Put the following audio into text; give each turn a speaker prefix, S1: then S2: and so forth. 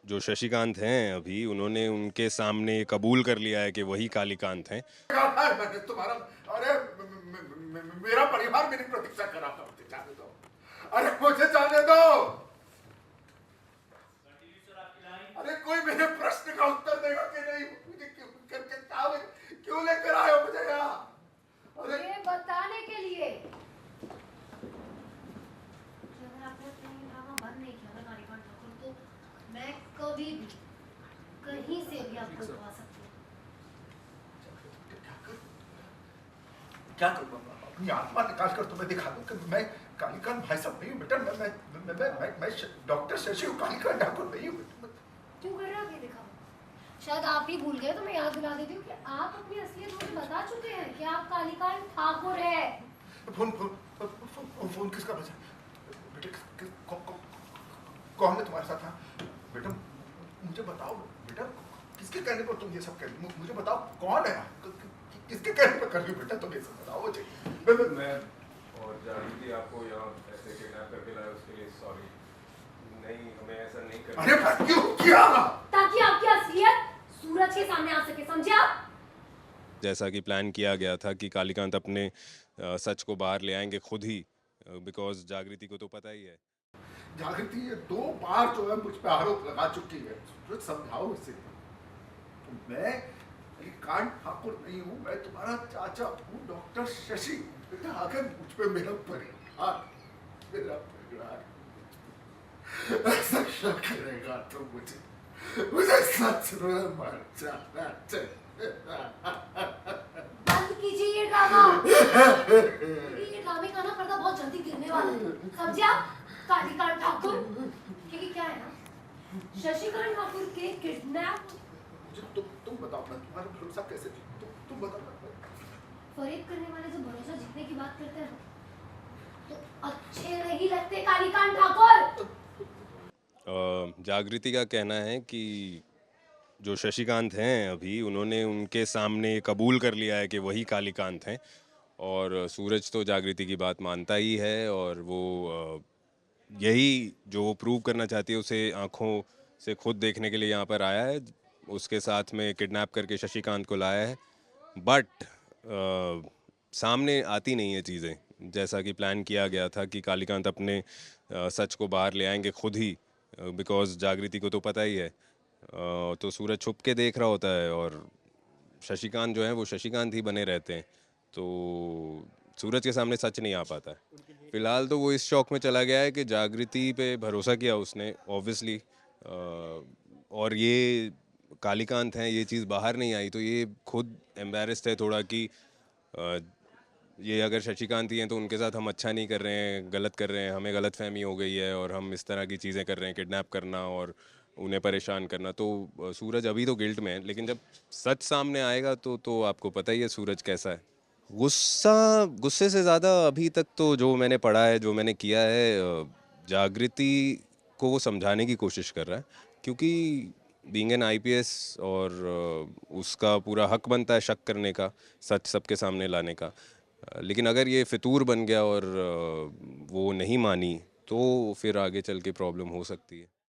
S1: जो शशिकांत हैं अभी उन्होंने उनके सामने कबूल कर लिया है कि वही कालीकांत हैं।
S2: मैंने तुम्हारा अरे मेरा परिवार मेरी प्रतीक्षा कर रहा था। मुझे जाने दो, अरे मुझे जाने दो। अरे कोई मेरे प्रश्न का उत्तर देगा कि नहीं? मुझे क्यों लेकर आए हो मुझे यहाँ?
S3: अरे बताने के लिए अगर आपने अपना ड्रामा बंद नहीं किया ना कालीकांत ठाकुर, तो मैं कभी भी कहीं से भी आपको उठवा सकती हूँ।
S2: क्या करूँ? अपनी आत्मा निकाल कर तुम्हें दिखा दूं कि मैं कालीकांत भाई साहब नहीं हूँ बेटा। मैं डॉक्टर शशि हूँ, कालीकांत ठाकुर नहीं हूँ।
S3: क्यों कर रहे हो ये दिखावा? शायद आप ही भूल गए, तो मैं याद दिला देती हूँ कि आप अपनी असलियत मुझे बता चुके हैं कि आप कालीकांत ठाकुर है।
S2: फोन किसका बजा? बेटे कौन है तुम्हारे साथ? बेटा मुझे बताओ बेटा, किसके कहने पर तुम ये सब कर रही हो? मुझे बताओ कौन है? किसके कहने पर कर रही हो बेटा तुम ये सब? बताओ मुझे।
S1: मैं और जागृति आपको यहाँ ऐसे किडनैप करके लाया, उसके लिए सॉरी। नहीं, हमें ऐसा नहीं करना।
S2: अरे क्यों किया?
S3: ताकि आपकी असलियत सूरज के सामने आ सके, समझे आप?
S1: जैसा कि प्लान किया गया था कि कालीकांत अपने सच को बाहर ले आएंगे खुद ही, बिकॉज जागृति को तो पता ही है।
S2: जागृति ये 2 बार जो है मुझ पे आरोप लगा चुकी है। तो समझाओ इसे। मैं कालीकांत ठाकुर नहीं हूँ, मैं तुम्हारा चाचा हूँ, डॉक्टर शशि। बेटा अगर मुझ पे मेरा परिवार ऐसा शक करेगा तो मुझे सच में मर जाना चाहिए।
S3: बंद कीजिए ये ड्रामा। ये ड्रामे का ना पर्दा बहुत जल्दी गिरने वाला है, समझे आप? कालीकांत ठाकुर क्योंकि क्या है ना, शशिकांत ठाकुर के किडनैप।
S2: तुम बताओ ना, तुम्हारा भरोसा कैसे? तुम बताओ।
S3: फरेब करने वाले जो भरोसा जीतने की बात करते हैं तो अच्छे नहीं लगते कालीकांत ठाकुर।
S1: जागृति का कहना है कि जो शशिकांत हैं अभी उन्होंने उनके सामने कबूल कर लिया है कि वही कालीकांत हैं, और सूरज तो जागृति की बात मानता ही है, और वो यही जो वो प्रूव करना चाहती है उसे आंखों से खुद देखने के लिए यहाँ पर आया है। उसके साथ में किडनैप करके शशिकांत को लाया है, बट सामने आती नहीं है चीज़ें जैसा कि प्लान किया गया था कि कालीकांत अपने सच को बाहर ले आएंगे खुद ही, बिकॉज जागृति को तो पता ही है। तो सूरज छुप के देख रहा होता है और शशिकांत जो है वो शशिकांत ही बने रहते हैं, तो सूरज के सामने सच नहीं आ पाता है। फिलहाल तो वो इस शौक में चला गया है कि जागृति पे भरोसा किया उसने ऑब्वियसली, और ये कालीकांत हैं ये चीज़ बाहर नहीं आई तो ये खुद एम्बेरस्ड है थोड़ा कि ये अगर शशिकांत ही हैं तो उनके साथ हम अच्छा नहीं कर रहे हैं, गलत कर रहे हैं, हमें गलत फहमी हो गई है और हम इस तरह की चीज़ें कर रहे हैं, किडनैप करना और उन्हें परेशान करना। तो सूरज अभी तो गिल्ट में है, लेकिन जब सच सामने आएगा तो आपको पता ही है सूरज कैसा है। गुस्से से ज़्यादा अभी तक तो जो मैंने पढ़ा है, जो मैंने किया है, जागृति को वो समझाने की कोशिश कर रहा है, क्योंकि बीइंग एन आईपीएस और उसका पूरा हक बनता है शक करने का, सच सबके सामने लाने का। लेकिन अगर ये फितूर बन गया और वो नहीं मानी तो फिर आगे चल के प्रॉब्लम हो सकती है।